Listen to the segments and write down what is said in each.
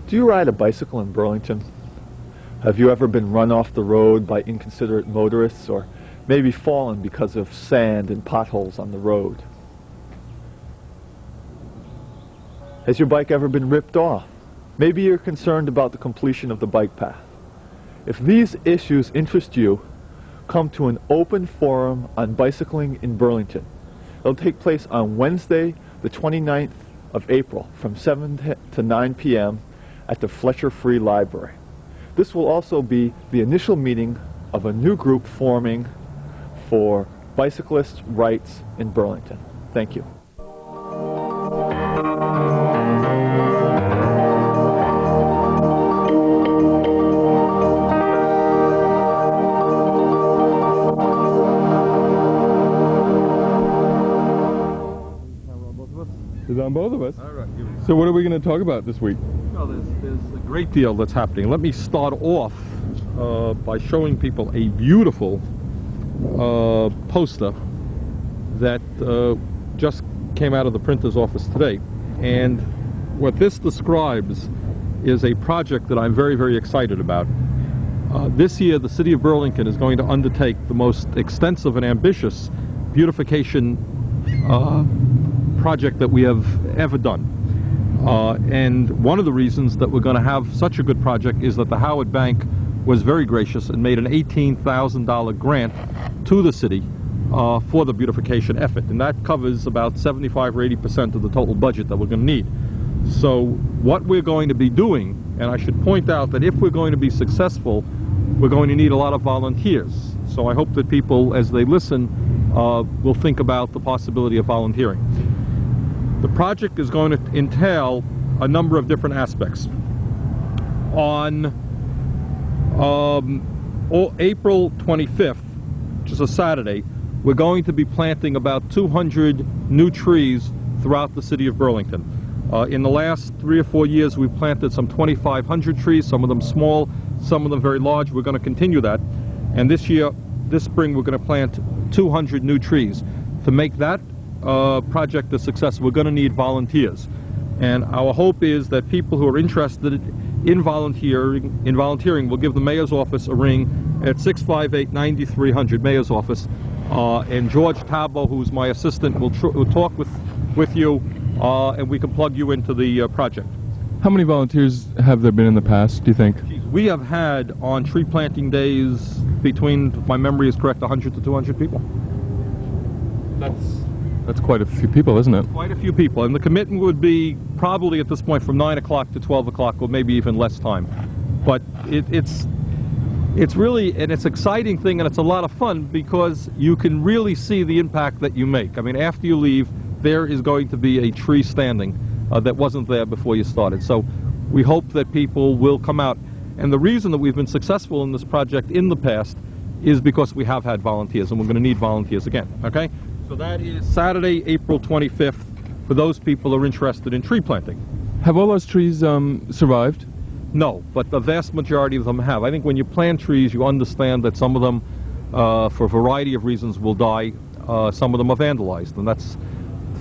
Do you ride a bicycle in Burlington? Have you ever been run off the road by inconsiderate motorists, or maybe fallen because of sand and potholes on the road? Has your bike ever been ripped off? Maybe you're concerned about the completion of the bike path. If these issues interest you, come to an open forum on bicycling in Burlington. It'll take place on Wednesday, the 29th of April from 7 to 9 p.m. at the Fletcher Free Library. This will also be the initial meeting of a new group forming for bicyclist rights in Burlington. Thank you. Is on both of us. All right. So what are we going to talk about this week? Well, there's a great deal that's happening. Let me start off by showing people a beautiful poster that just came out of the printer's office today. And what this describes is a project that I'm very, very excited about. This year, the city of Burlington is going to undertake the most extensive and ambitious beautification project that we have ever done. And one of the reasons that we're going to have such a good project is that the Howard Bank was very gracious and made an $18,000 grant to the city for the beautification effort. And that covers about 75 or 80% of the total budget that we're going to need. So what we're going to be doing, and I should point out that if we're going to be successful, we're going to need a lot of volunteers. So I hope that people, as they listen, will think about the possibility of volunteering. The project is going to entail a number of different aspects. On April 25th, which is a Saturday, we're going to be planting about 200 new trees throughout the city of Burlington. In the last 3 or 4 years, we've planted some 2,500 trees, some of them small, some of them very large. We're going to continue that. And this spring, we're going to plant 200 new trees. To make that project a success, we're going to need volunteers. And our hope is that people who are interested in volunteering will give the mayor's office a ring at 658-9300, mayor's office. And George Tabo, who's my assistant, will talk with you, and we can plug you into the project. How many volunteers have there been in the past, do you think? We have had, on tree planting days, between, if my memory is correct, 100 to 200 people. That's quite a few people, isn't it? Quite a few people, and the commitment would be probably at this point from 9 o'clock to 12 o'clock, or maybe even less time. But it's really an exciting thing, and it's a lot of fun because you can really see the impact that you make. I mean, after you leave, there is going to be a tree standing that wasn't there before you started. So we hope that people will come out. And the reason that we've been successful in this project in the past is because we have had volunteers, and we're going to need volunteers again, okay? So that is Saturday, April 25th, for those people who are interested in tree planting. Have all those trees survived? No, but the vast majority of them have. I think when you plant trees, you understand that some of them, for a variety of reasons, will die. Some of them are vandalized, and that's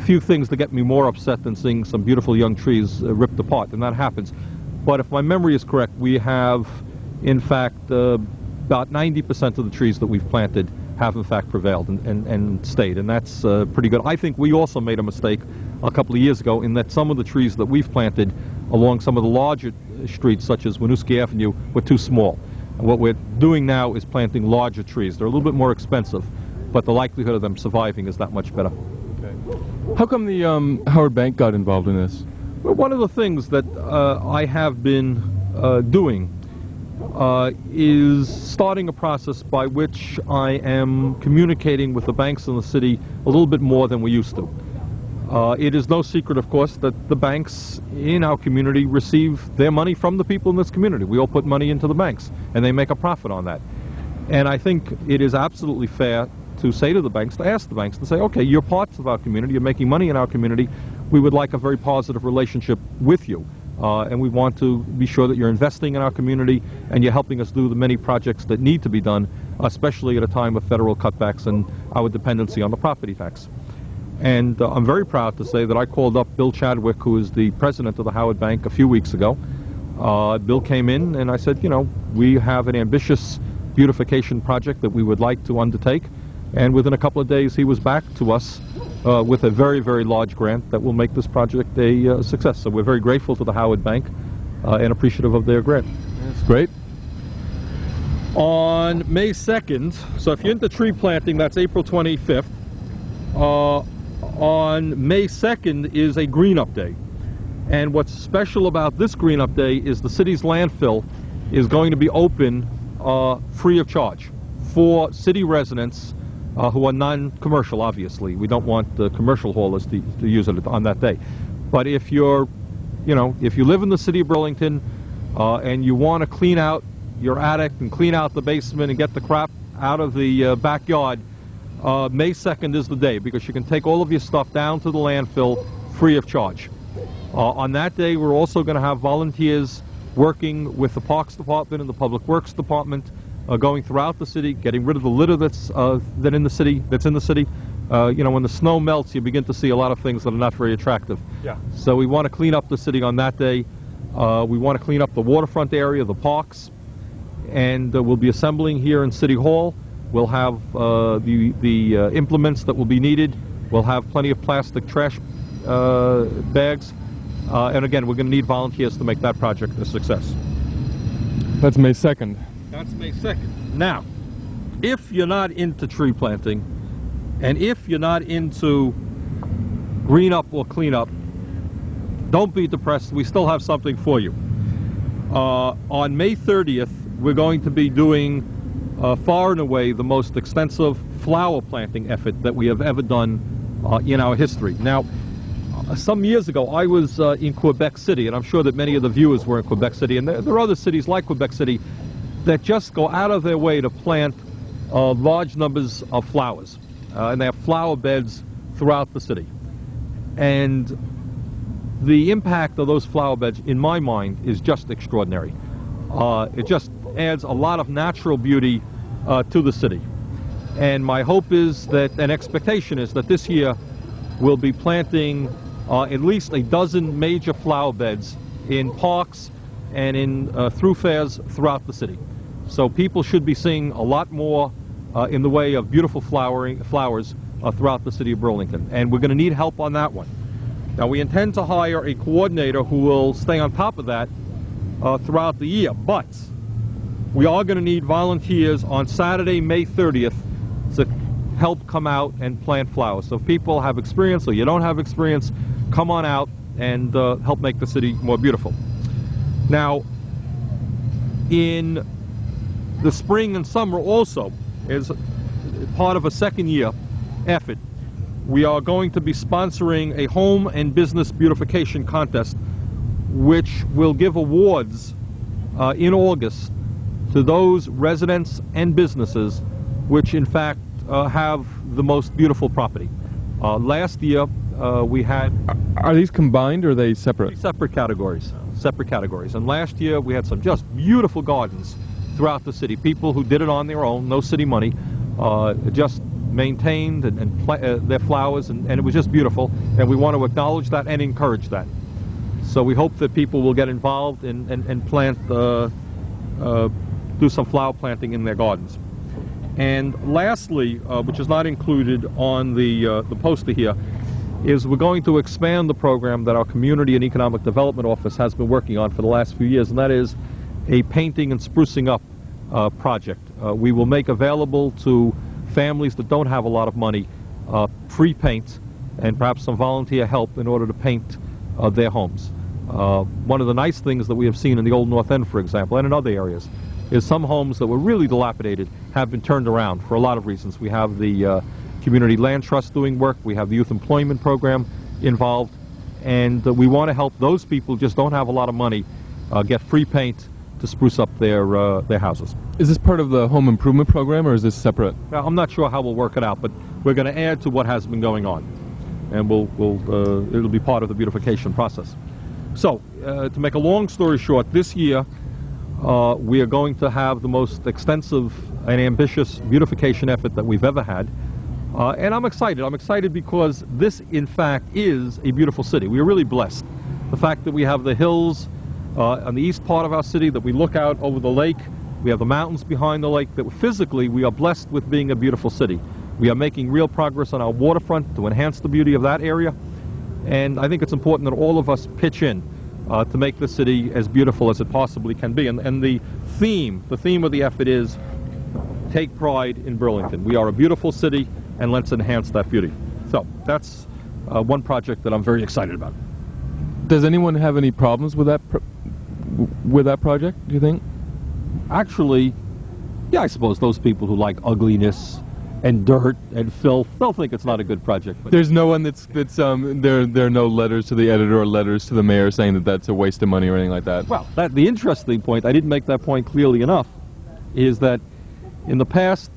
few things that get me more upset than seeing some beautiful young trees ripped apart, and that happens. But if my memory is correct, we have, in fact, about 90% of the trees that we've planted have in fact prevailed and stayed, and that's pretty good. I think we also made a mistake a couple of years ago in that some of the trees that we've planted along some of the larger streets, such as Winooski Avenue, were too small. And what we're doing now is planting larger trees. They're a little bit more expensive, but the likelihood of them surviving is that much better. Okay. How come the Howard Bank got involved in this? Well, one of the things that I have been doing is starting a process by which I am communicating with the banks in the city a little bit more than we used to. It is no secret, of course, that the banks in our community receive their money from the people in this community. We all put money into the banks, and they make a profit on that. And I think it is absolutely fair to say to the banks, to ask the banks, to say, okay, you're parts of our community, you're making money in our community, we would like a very positive relationship with you. And we want to be sure that you're investing in our community and you're helping us do the many projects that need to be done, especially at a time of federal cutbacks and our dependency on the property tax. And I'm very proud to say that I called up Bill Chadwick, who is the president of the Howard Bank, a few weeks ago, Bill came in and I said, you know, we have an ambitious beautification project that we would like to undertake. And within a couple of days, he was back to us with a very, very large grant that will make this project a success. So we're very grateful to the Howard Bank and appreciative of their grant. That's great. On May 2nd, so if you're into tree planting, that's April 25th. On May 2nd is a Green Up Day. And what's special about this Green Up Day is the city's landfill is going to be open free of charge for city residents who are non-commercial, obviously. We don't want the commercial haulers to use it on that day. But if you're, you know, if you live in the city of Burlington and you want to clean out your attic and clean out the basement and get the crap out of the backyard, May 2nd is the day, because you can take all of your stuff down to the landfill free of charge. On that day, we're also going to have volunteers working with the Parks Department and the Public Works Department, going throughout the city, getting rid of the litter that's in the city. You know, when the snow melts, you begin to see a lot of things that are not very attractive. Yeah. So we want to clean up the city on that day. We want to clean up the waterfront area, the parks, and we'll be assembling here in City Hall. We'll have the implements that will be needed. We'll have plenty of plastic trash bags. And again, we're going to need volunteers to make that project a success. That's May 2nd. That's May 2nd. Now, if you're not into tree planting, and if you're not into green up or clean up, don't be depressed. We still have something for you. On May 30th, we're going to be doing far and away the most extensive flower planting effort that we have ever done in our history. Now, some years ago, I was in Quebec City, and I'm sure that many of the viewers were in Quebec City, and there are other cities like Quebec City that just go out of their way to plant large numbers of flowers. And they have flower beds throughout the city. And the impact of those flower beds, in my mind, is just extraordinary. It just adds a lot of natural beauty to the city. And my hope is that, and expectation is that this year we'll be planting at least a dozen major flower beds in parks and in thoroughfares throughout the city. So people should be seeing a lot more in the way of beautiful flowers throughout the city of Burlington. And we're going to need help on that one. Now, we intend to hire a coordinator who will stay on top of that throughout the year. But we are going to need volunteers on Saturday, May 30th, to help come out and plant flowers. So if people have experience or you don't have experience, come on out and help make the city more beautiful. Now, in the spring and summer also, as part of a second-year effort, we are going to be sponsoring a home and business beautification contest, which will give awards in August to those residents and businesses which in fact have the most beautiful property. Last year we had... Are these combined or are they separate? Separate categories. Separate categories. And last year we had some just beautiful gardens throughout the city. People who did it on their own, no city money, just maintained and their flowers, and it was just beautiful. And we want to acknowledge that and encourage that. So we hope that people will get involved and plant, do some flower planting in their gardens. And lastly, which is not included on the poster here, is we're going to expand the program that our Community and Economic Development Office has been working on for the last few years, and that is a painting and sprucing up project. We will make available to families that don't have a lot of money free paint and perhaps some volunteer help in order to paint their homes. One of the nice things that we have seen in the Old North End, for example, and in other areas, is some homes that were really dilapidated have been turned around for a lot of reasons. We have the Community Land Trust doing work, we have the Youth Employment Program involved, and we want to help those people who just don't have a lot of money get free paint to spruce up their houses. Is this part of the home improvement program or is this separate? Now, I'm not sure how we'll work it out, but we're going to add to what has been going on, and it'll be part of the beautification process. So, to make a long story short, this year we are going to have the most extensive and ambitious beautification effort that we've ever had. And I'm excited. I'm excited because this, in fact, is a beautiful city. We are really blessed. The fact that we have the hills on the east part of our city that we look out over the lake. We have the mountains behind the lake. That physically we are blessed with being a beautiful city. We are making real progress on our waterfront to enhance the beauty of that area. And I think it's important that all of us pitch in to make the city as beautiful as it possibly can be. And the theme of the effort is take pride in Burlington. We are a beautiful city, and let's enhance that beauty. So that's one project that I'm very excited about. Does anyone have any problems with that project, do you think? Actually, yeah, I suppose those people who like ugliness and dirt and filth, they'll think it's not a good project. But there's no one there are no letters to the editor or letters to the mayor saying that that's a waste of money or anything like that. Well, the interesting point, I didn't make that point clearly enough, is that in the past,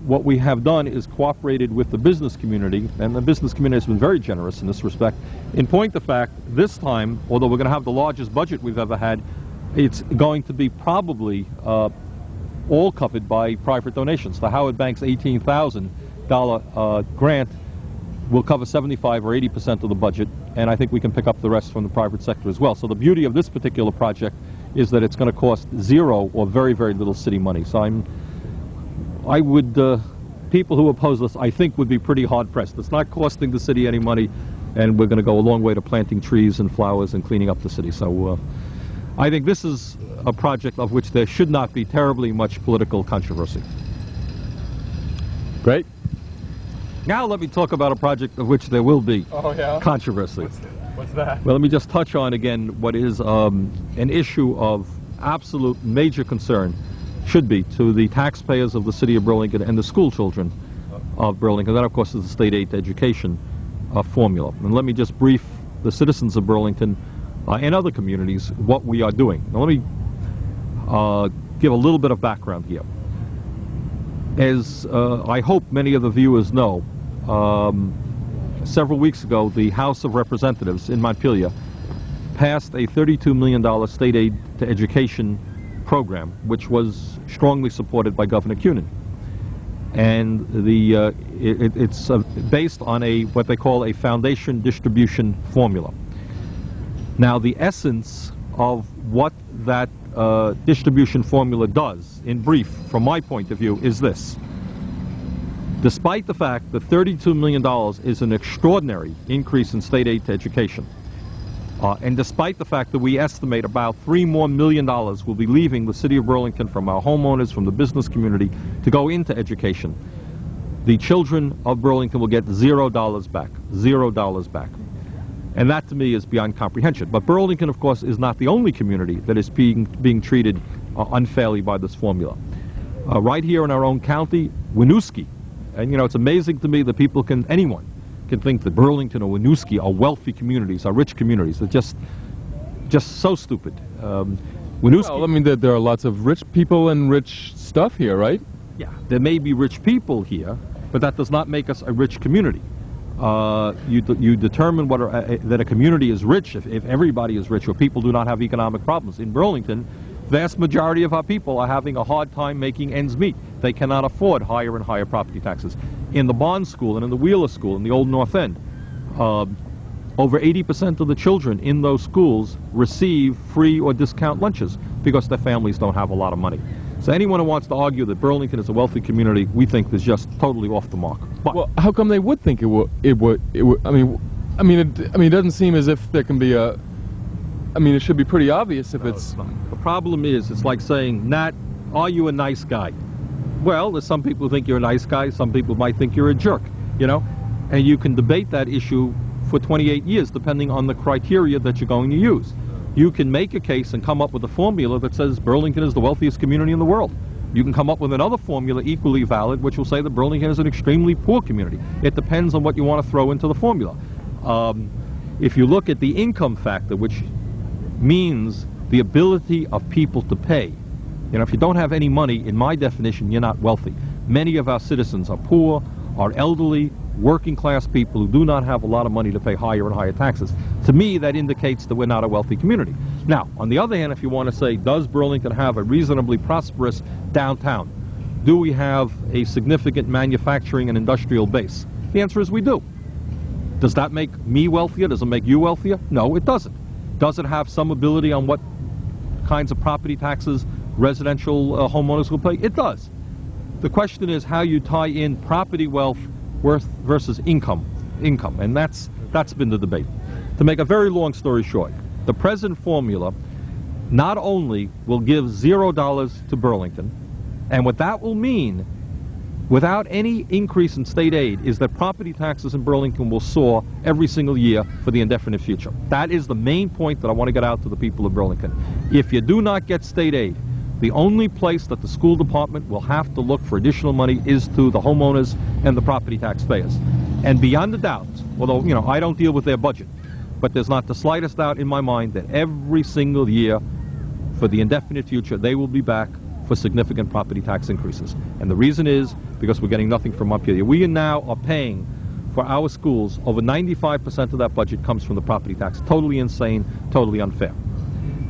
what we have done is cooperated with the business community, and the business community has been very generous in this respect. In point of fact, this time, although we're going to have the largest budget we've ever had, it's going to be probably all covered by private donations. The Howard Bank's $18,000 grant will cover 75 or 80% of the budget, and I think we can pick up the rest from the private sector as well. So the beauty of this particular project is that it's going to cost zero or very, very little city money. So people who oppose this, I think, would be pretty hard-pressed. It's not costing the city any money, and we're going to go a long way to planting trees and flowers and cleaning up the city. So I think this is a project of which there should not be terribly much political controversy. Great. Now let me talk about a project of which there will be controversy. What's that? Well, let me just touch on again what is an issue of absolute major concern, should be, to the taxpayers of the city of Burlington and the school children of Burlington. That, of course, is the state aid to education formula. And let me just brief the citizens of Burlington and other communities what we are doing. Now, let me give a little bit of background here. As I hope many of the viewers know, several weeks ago, the House of Representatives in Montpelier passed a $32 million state aid to education program, which was strongly supported by Governor Cunin. And it's based on what they call a foundation distribution formula. Now, the essence of what that distribution formula does, in brief, from my point of view, is this. Despite the fact that $32 million is an extraordinary increase in state aid to education, and despite the fact that we estimate about $3 more million will be leaving the city of Burlington from our homeowners, from the business community, to go into education, the children of Burlington will get $0 back. $0 back. And that, to me, is beyond comprehension. But Burlington, of course, is not the only community that is being treated unfairly by this formula. Right here in our own county, Winooski, and you know, it's amazing to me that anyone can think that Burlington or Winooski are wealthy communities, are rich communities. They're just so stupid. Winooski. Well, I mean, there are lots of rich people and rich stuff here, right? Yeah, there may be rich people here, but that does not make us a rich community. You determine that a community is rich if everybody is rich or people do not have economic problems. In Burlington, vast majority of our people are having a hard time making ends meet. They cannot afford higher and higher property taxes. In the Bond School and in the Wheeler School in the Old North End, over 80% of the children in those schools receive free or discount lunches because their families don't have a lot of money. So anyone who wants to argue that Burlington is a wealthy community, we think is just totally off the mark. But well, how come they would think it would? I mean, it doesn't seem as if there can be a. I mean, it should be pretty obvious if it's. The problem is, it's like saying, Nat, are you a nice guy? Well, there's some people who think you're a nice guy. Some people might think you're a jerk. You know, and you can debate that issue for 28 years, depending on the criteria that you're going to use. You can make a case and come up with a formula that says Burlington is the wealthiest community in the world. You can come up with another formula equally valid, which will say that Burlington is an extremely poor community. It depends on what you want to throw into the formula. If you look at the income factor, which means the ability of people to pay, you know, if you don't have any money, in my definition, you're not wealthy. Many of our citizens are poor, are elderly, working class people who do not have a lot of money to pay higher and higher taxes. To me, that indicates that we're not a wealthy community. Now, on the other hand, if you want to say, does Burlington have a reasonably prosperous downtown? Do we have a significant manufacturing and industrial base? The answer is we do. Does that make me wealthier? Does it make you wealthier? No, it doesn't. Does it have some ability on what kinds of property taxes residential homeowners will pay? It does. The question is how you tie in property wealth worth versus income, and that's been the debate. To make a very long story short, the present formula not only will give $0 to Burlington, and what that will mean, without any increase in state aid, is that property taxes in Burlington will soar every single year for the indefinite future. That is the main point that I want to get out to the people of Burlington. If you do not get state aid, the only place that the school department will have to look for additional money is to the homeowners and the property taxpayers. And beyond a doubt, although, you know, I don't deal with their budget, but there's not the slightest doubt in my mind that every single year for the indefinite future, they will be back for significant property tax increases. And the reason is because we're getting nothing from up here. We now are paying for our schools, over 95% of that budget comes from the property tax. Totally insane, totally unfair.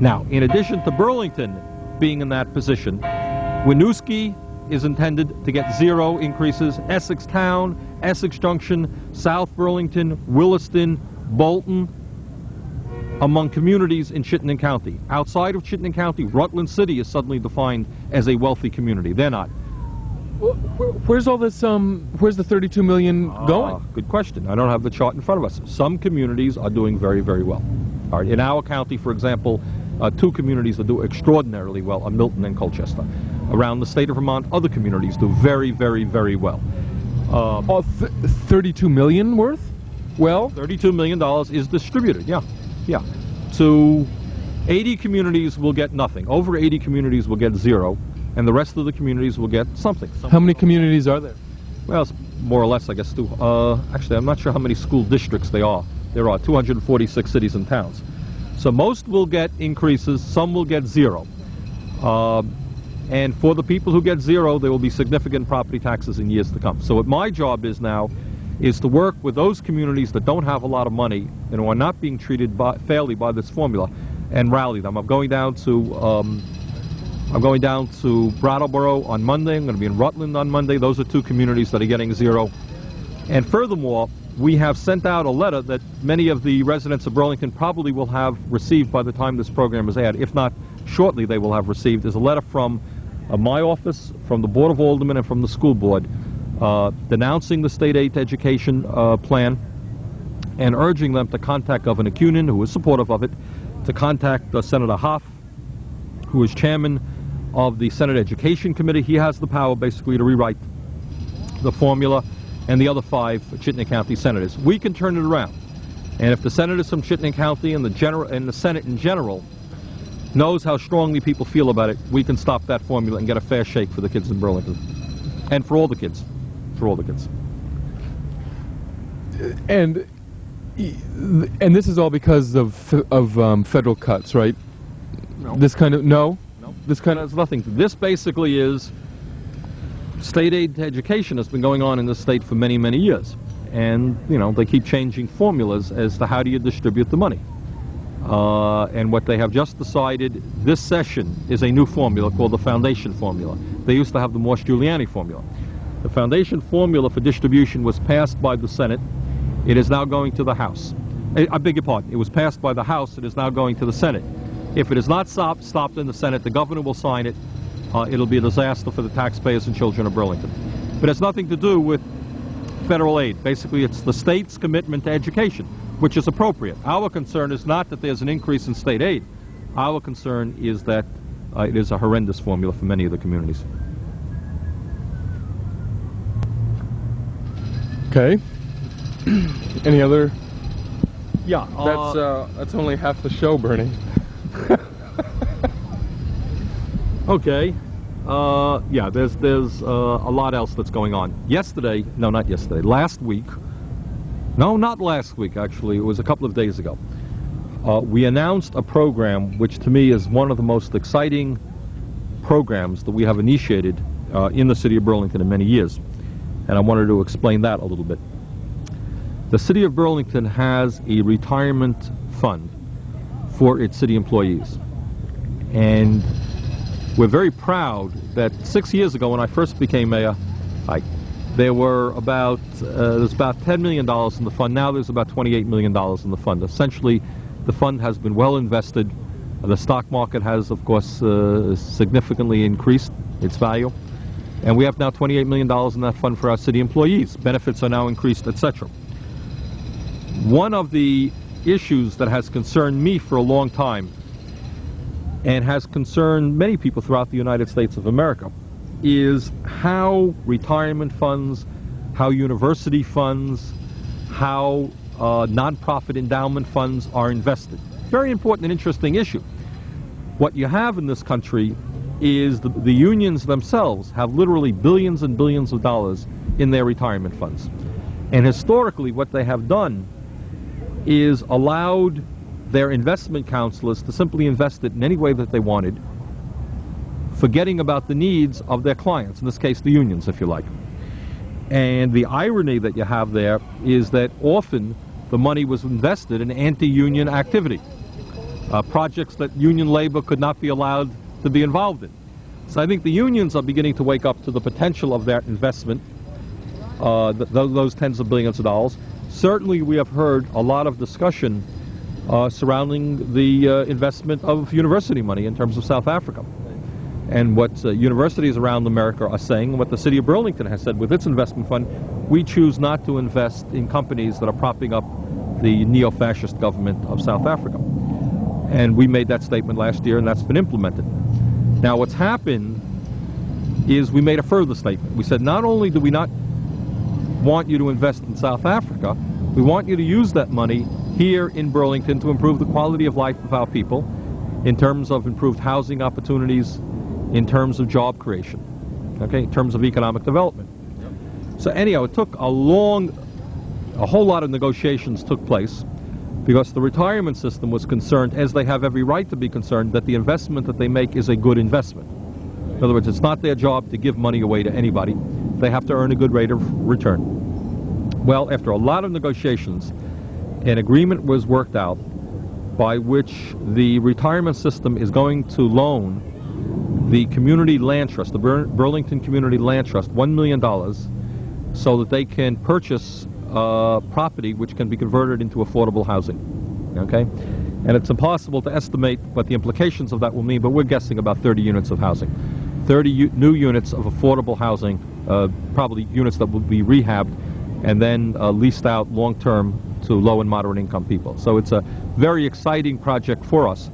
Now, in addition to Burlington being in that position, Winooski is intended to get 0 increases. Essex Town, Essex Junction, South Burlington, Williston, Bolton, among communities in Chittenden County. Outside of Chittenden County, Rutland City is suddenly defined as a wealthy community. They're not. Where's all this, where's the $32 million going? Good question. I don't have the chart in front of us. Some communities are doing very, very well. All right. In our county, for example, 2 communities that do extraordinarily well are Milton and Colchester. Around the state of Vermont, other communities do very, very, very well. $32 million worth? Well, $32 million is distributed, yeah. To 80 communities will get nothing. Over 80 communities will get 0, and the rest of the communities will get something. How many communities are there? Well, it's more or less, I guess, actually, I'm not sure how many school districts there are. There are 246 cities and towns. So most will get increases, some will get 0. And for the people who get 0, there will be significant property taxes in years to come. So what my job is now is to work with those communities that don't have a lot of money and who are not being treated fairly by this formula and rally them. I'm going down to Brattleboro on Monday. I'm going to be in Rutland on Monday. Those are 2 communities that are getting 0. And furthermore, we have sent out a letter that many of the residents of Burlington probably will have received by the time this program is aired. If not shortly, they will have received. There's a letter from my office, from the Board of Aldermen, and from the school board denouncing the state aid to education plan and urging them to contact Governor Cunin, who is supportive of it, to contact Senator Hoff, who is chairman of the Senate Education Committee. He has the power basically to rewrite the formula, and the other 5 Chittenden County senators. We can turn it around. And if the senators from Chittenden County and the Senate in general knows how strongly people feel about it, we can stop that formula and get a fair shake for the kids in Burlington. And for all the kids. For all the kids. And this is all because of federal cuts, right? No. This kind of, no? No. This kind of, has nothing. This basically is state aid to education has been going on in this state for many, many years. And, you know, they keep changing formulas as to how do you distribute the money. And what they have just decided this session is a new formula called the foundation formula. They used to have the Morse-Giuliani formula. The foundation formula for distribution was passed by the Senate. It is now going to the House. I beg your pardon. It was passed by the House. It is now going to the Senate. If it is not stopped in the Senate, the governor will sign it. It'll be a disaster for the taxpayers and children of Burlington. But it has nothing to do with federal aid. Basically, it's the state's commitment to education, which is appropriate. Our concern is not that there's an increase in state aid. Our concern is that it is a horrendous formula for many of the communities. okay. Any other? Yeah. That's only half the show, Bernie. Okay. Yeah, there's a lot else that's going on. Last week, no, not last week, actually, it was a couple of days ago, we announced a program which to me is one of the most exciting programs that we have initiated in the city of Burlington in many years. And I wanted to explain that a little bit. The city of Burlington has a retirement fund for its city employees. And we're very proud that 6 years ago, when I first became mayor, there were there's about $10 million in the fund. Now there's about $28 million in the fund. Essentially, the fund has been well invested. The stock market has, of course, significantly increased its value. And we have now $28 million in that fund for our city employees. Benefits are now increased, etc. One of the issues that has concerned me for a long time, and has concerned many people throughout the United States of America, is how retirement funds, how university funds, how nonprofit endowment funds are invested. Very important and interesting issue. What you have in this country is the unions themselves have literally billions and billions of dollars in their retirement funds. And historically, what they have done is allowed their investment counselors to simply invest it in any way that they wanted, forgetting about the needs of their clients, in this case the unions, if you like. And the irony that you have there is that often the money was invested in anti-union activity, projects that union labor could not be allowed to be involved in. So I think the unions are beginning to wake up to the potential of that investment, those tens of billions of dollars. Certainly we have heard a lot of discussion surrounding the investment of university money in terms of South Africa. And what universities around America are saying, what the city of Burlington has said with its investment fund, we choose not to invest in companies that are propping up the neo-fascist government of South Africa. And we made that statement last year, and that's been implemented. Now what's happened is we made a further statement. We said not only do we not want you to invest in South Africa, we want you to use that money here in Burlington to improve the quality of life of our people in terms of improved housing opportunities, in terms of job creation, okay, in terms of economic development. So anyhow, it took a whole lot of negotiations took place because the retirement system was concerned, as they have every right to be concerned, that the investment that they make is a good investment. In other words, it's not their job to give money away to anybody. They have to earn a good rate of return. Well, after a lot of negotiations, an agreement was worked out by which the retirement system is going to loan the Community Land Trust, the Burlington Community Land Trust, $1 million so that they can purchase property which can be converted into affordable housing. Okay? And it's impossible to estimate what the implications of that will mean, but we're guessing about 30 units of housing. 30 new units of affordable housing, probably units that will be rehabbed and then leased out long-term to low and moderate income people. So it's a very exciting project for us.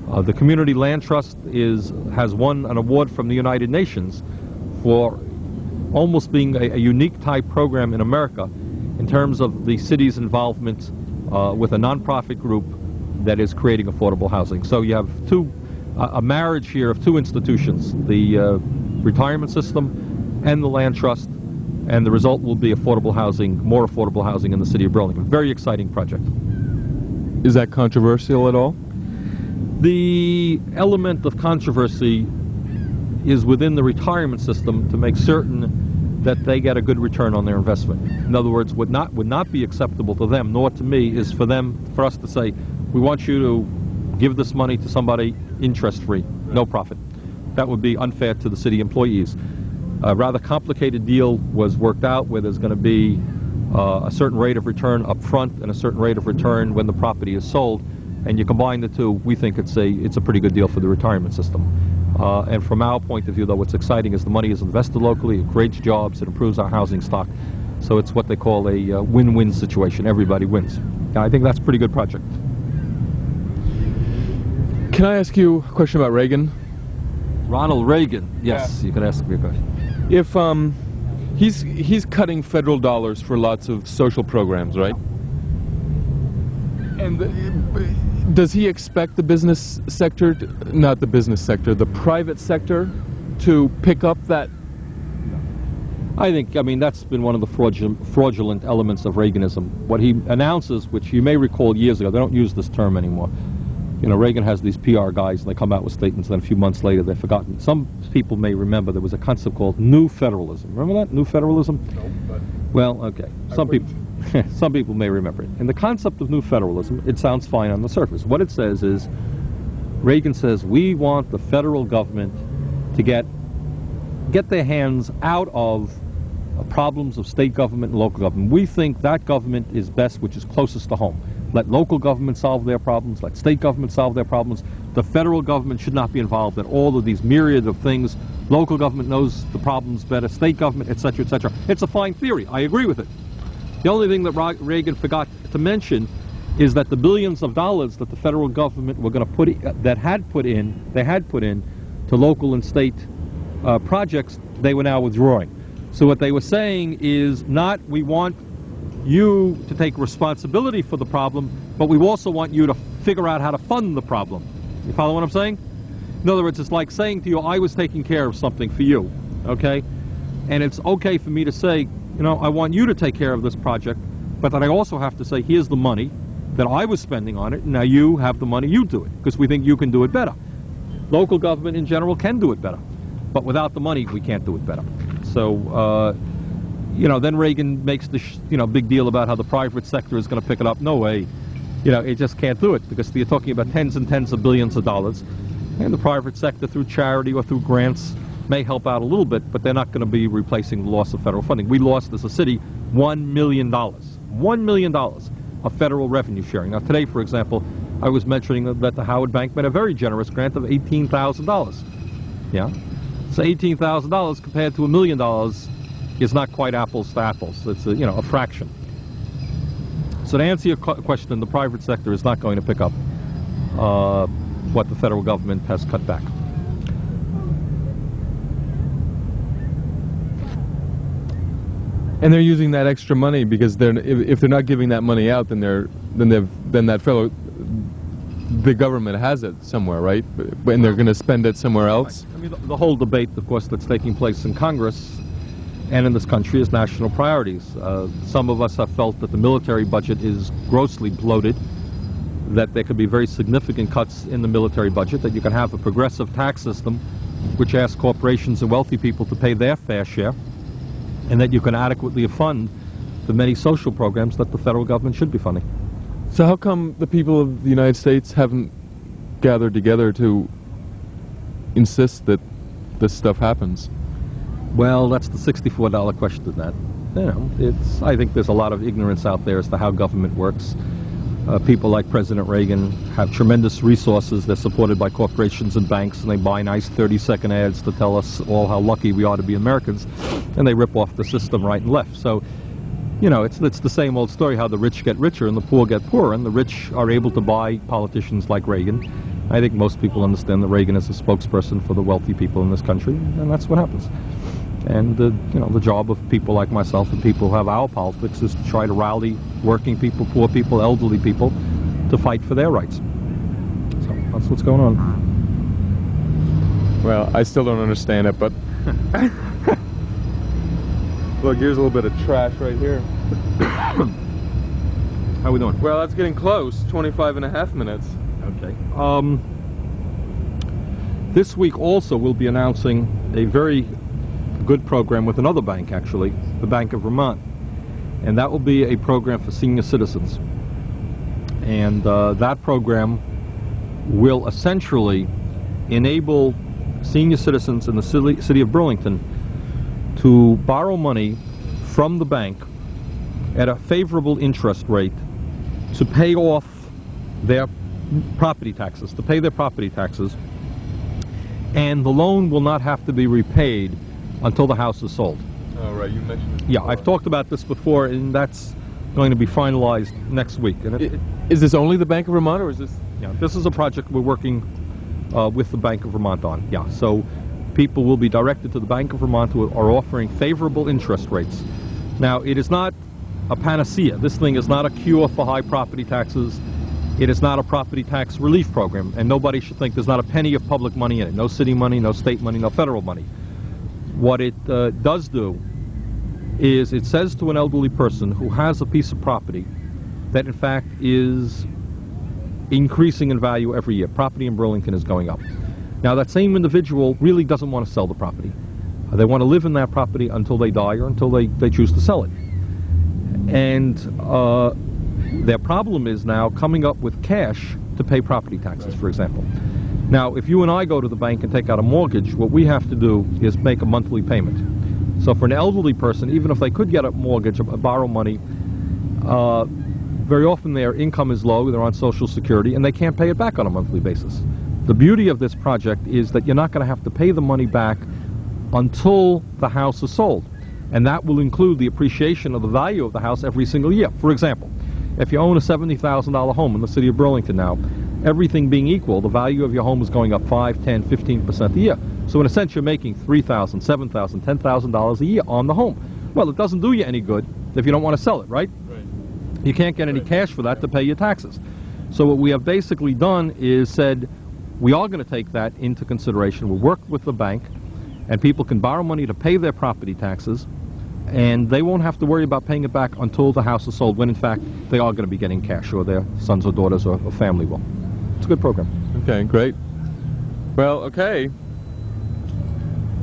The Community Land Trust has won an award from the United Nations for almost being a unique type program in America in terms of the city's involvement with a nonprofit group that is creating affordable housing. So you have a marriage here of two institutions, the retirement system and the land trust, and the result will be affordable housing, more affordable housing in the city of Burlington. Very exciting project. Is that controversial at all? The element of controversy is within the retirement system to make certain that they get a good return on their investment. In other words, would not be acceptable to them, nor to me, is for us to say, we want you to give this money to somebody interest-free, no profit. That would be unfair to the city employees. A rather complicated deal was worked out where there's going to be a certain rate of return up front and a certain rate of return when the property is sold, and you combine the two, we think it's a pretty good deal for the retirement system. And from our point of view, though, what's exciting is the money is invested locally, it creates jobs, it improves our housing stock. So it's what they call a win-win situation. Everybody wins. And I think that's a pretty good project. Can I ask you a question about Reagan? Ronald Reagan. Yes, Yeah. You can ask me a question. If he's cutting federal dollars for lots of social programs, right? And does he expect the business sector, not the business sector, the private sector, to pick up that? I mean, that's been one of the fraudulent elements of Reaganism. What he announces, which you may recall years ago, they don't use this term anymore. You know, Reagan has these PR guys, and they come out with statements, and then a few months later they're forgotten. Some people may remember there was a concept called New Federalism. Remember that? New Federalism? No, but well, okay. Some people may remember it. And the concept of New Federalism, it sounds fine on the surface. What it says is, Reagan says, we want the federal government to get their hands out of problems of state government and local government. We think that government is best which is closest to home. Let local governments solve their problems. Let state governments solve their problems. The federal government should not be involved in all of these myriad of things. Local government knows the problems better. State government, etc., etc. It's a fine theory. I agree with it. The only thing that Reagan forgot to mention is that the billions of dollars that the federal government were going to put they had put in to local and state projects, they were now withdrawing. So what they were saying is not, we want you to take responsibility for the problem, but we also want you to figure out how to fund the problem. You follow what I'm saying? In other words, it's like saying to you, I was taking care of something for you, okay? And it's okay for me to say, you know, I want you to take care of this project, but that I also have to say, here's the money that I was spending on it, and now you have the money, you do it, because we think you can do it better. Local government in general can do it better, but without the money, we can't do it better. So, you know, then Reagan makes the big deal about how the private sector is going to pick it up. No way. You know, it just can't do it, because you're talking about tens and tens of billions of dollars, and the private sector through charity or through grants may help out a little bit, but they're not going to be replacing the loss of federal funding. We lost as a city $1 million. $1 million of federal revenue sharing. Now today, for example, I was mentioning that the Howard Bank made a very generous grant of $18,000. Yeah? So $18,000 compared to $1 million is not quite apples to apples. It's a fraction. So to answer your question, the private sector is not going to pick up what the federal government has cut back. And they're using that extra money because if they're not giving that money out, then the government has it somewhere, right? And they're going to spend it somewhere else. I mean, the whole debate, of course, that's taking place in Congress and in this country is national priorities. Some of us have felt that the military budget is grossly bloated, that there could be very significant cuts in the military budget, that you can have a progressive tax system which asks corporations and wealthy people to pay their fair share, and that you can adequately fund the many social programs that the federal government should be funding. So how come the people of the United States haven't gathered together to insist that this stuff happens? Well, that's the $64 question, that. You know, I think there's a lot of ignorance out there as to how government works. People like President Reagan have tremendous resources. They're supported by corporations and banks, and they buy nice 30-second ads to tell us all how lucky we are to be Americans, and they rip off the system right and left. So, you know, it's the same old story, how the rich get richer and the poor get poorer, and the rich are able to buy politicians like Reagan. I think most people understand that Reagan is a spokesperson for the wealthy people in this country, and that's what happens. And the job of people like myself and people who have our politics is to try to rally working people, poor people, elderly people to fight for their rights. So that's what's going on. Well, I still don't understand it, but look, here's a little bit of trash right here. How we doing? Well, that's getting close. 25.5 minutes. Okay. This week also we'll be announcing a very good program with another bank, actually, the Bank of Vermont, and that will be a program for senior citizens. And that program will essentially enable senior citizens in the city of Burlington to borrow money from the bank at a favorable interest rate to pay off their property taxes, and the loan will not have to be repaid until the house is sold. Oh, right, you mentioned it. Yeah, I've talked about this before, and that's going to be finalized next week. And is this only the Bank of Vermont, or is this? Yeah, this is a project we're working with the Bank of Vermont on. Yeah, so people will be directed to the Bank of Vermont, who are offering favorable interest rates. Now, it is not a panacea. This thing is not a cure for high property taxes. It is not a property tax relief program, and nobody should think there's not a penny of public money in it. No city money, no state money, no federal money. What it does do is it says to an elderly person who has a piece of property that in fact is increasing in value every year. Property in Burlington is going up. Now that same individual really doesn't want to sell the property. They want to live in that property until they die or until they choose to sell it. And their problem is now coming up with cash to pay property taxes, for example. Now, if you and I go to the bank and take out a mortgage, what we have to do is make a monthly payment. So for an elderly person, even if they could get a mortgage, borrow money, very often their income is low, they're on Social Security, and they can't pay it back on a monthly basis. The beauty of this project is that you're not going to have to pay the money back until the house is sold. And that will include the appreciation of the value of the house every single year. For example, if you own a $70,000 home in the city of Burlington now, everything being equal, the value of your home is going up 5, 10, 15% a year. So in a sense, you're making $3,000, $7,000, $10,000 a year on the home. Well, it doesn't do you any good if you don't want to sell it, right? You can't get any cash for that to pay your taxes. So what we have basically done is said, we are going to take that into consideration. We'll work with the bank, and people can borrow money to pay their property taxes, and they won't have to worry about paying it back until the house is sold, when in fact they are going to be getting cash, or their sons or daughters or family will. It's a good program. Okay, great. Well, okay.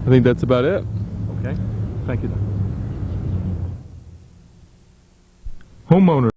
I think that's about it. Okay. Thank you, Don. Homeowners